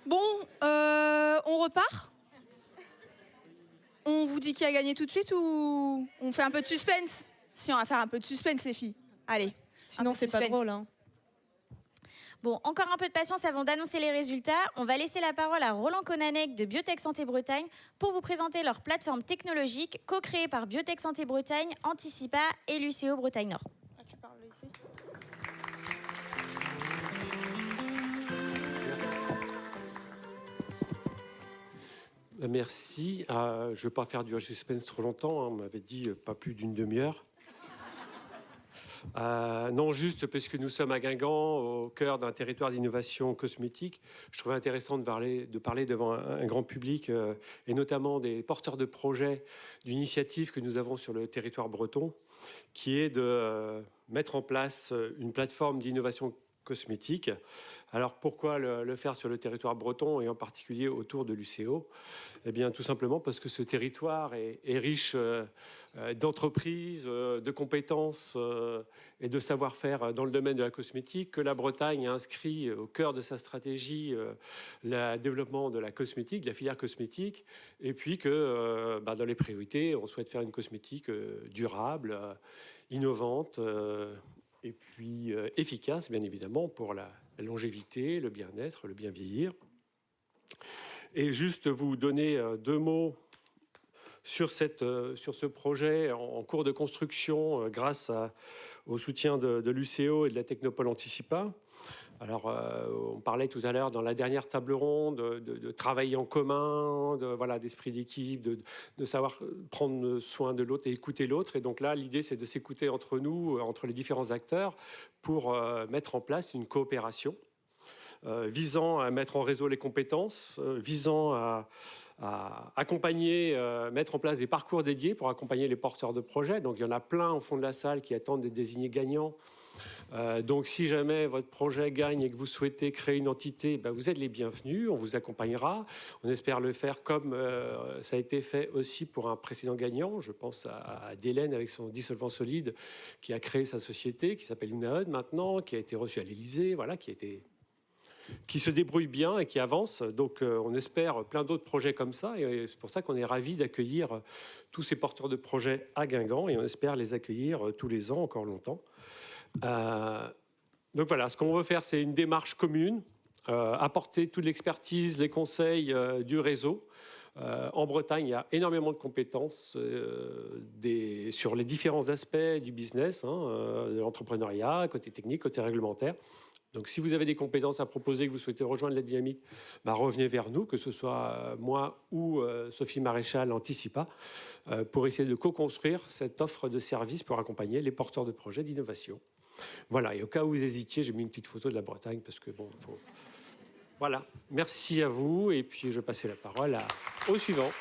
Bon, on repart? On vous dit qui a gagné tout de suite ou on fait un peu de suspense? Si, on va faire un peu de suspense, les filles. Allez. Sinon, c'est pas drôle. Hein. Bon, encore un peu de patience avant d'annoncer les résultats. On va laisser la parole à Roland Konanec de Biotech Santé Bretagne pour vous présenter leur plateforme technologique co-créée par Biotech Santé Bretagne, Anticipa et l'UCO Bretagne Nord. Ah, tu parles ici. Merci. Je ne vais pas faire du suspense trop longtemps. On m'avait dit pas plus d'une demi-heure. Non, juste parce que nous sommes à Guingamp, au cœur d'un territoire d'innovation cosmétique. Je trouvais intéressant de parler devant un grand public et notamment des porteurs de projets d'initiatives que nous avons sur le territoire breton, qui est de mettre en place une plateforme d'innovation cosmétique. Alors pourquoi le faire sur le territoire breton et en particulier autour de l'UCO? Eh bien tout simplement parce que ce territoire est riche d'entreprises, de compétences et de savoir-faire dans le domaine de la cosmétique, que la Bretagne a inscrit au cœur de sa stratégie le développement de la cosmétique, de la filière cosmétique, et puis que dans les priorités, on souhaite faire une cosmétique durable, innovante, et puis efficace, bien évidemment, pour la longévité, le bien-être, le bien vieillir. Et juste vous donner deux mots sur ce projet en cours de construction grâce au soutien de l'UCO et de la Technopole Anticipa. Alors, on parlait tout à l'heure dans la dernière table ronde de travailler en commun, d'esprit d'équipe, de savoir prendre soin de l'autre et écouter l'autre. Et donc là, l'idée, c'est de s'écouter entre nous, entre les différents acteurs, pour mettre en place une coopération visant à mettre en réseau les compétences, visant à accompagner, mettre en place des parcours dédiés pour accompagner les porteurs de projets. Donc, il y en a plein au fond de la salle qui attendent d'être désignés gagnants. Donc, si jamais votre projet gagne et que vous souhaitez créer une entité, vous êtes les bienvenus, on vous accompagnera. On espère le faire comme ça a été fait aussi pour un précédent gagnant. Je pense à Délène avec son dissolvant solide qui a créé sa société, qui s'appelle Unaod maintenant, qui a été reçue à l'Élysée, qui se débrouille bien et qui avance. Donc, on espère plein d'autres projets comme ça. Et c'est pour ça qu'on est ravis d'accueillir tous ces porteurs de projets à Guingamp. Et on espère les accueillir tous les ans, encore longtemps. Donc voilà, ce qu'on veut faire, c'est une démarche commune, apporter toute l'expertise, les conseils du réseau. En Bretagne, il y a énormément de compétences sur les différents aspects du business, de l'entrepreneuriat, côté technique, côté réglementaire. Donc, si vous avez des compétences à proposer, que vous souhaitez rejoindre la dynamique, revenez vers nous, que ce soit moi ou Sophie Maréchal Anticipa, pour essayer de co-construire cette offre de services pour accompagner les porteurs de projets d'innovation. Voilà, et au cas où vous hésitiez, j'ai mis une petite photo de la Bretagne, parce que bon, il faut... Voilà, merci à vous, et puis je vais passer la parole au suivant.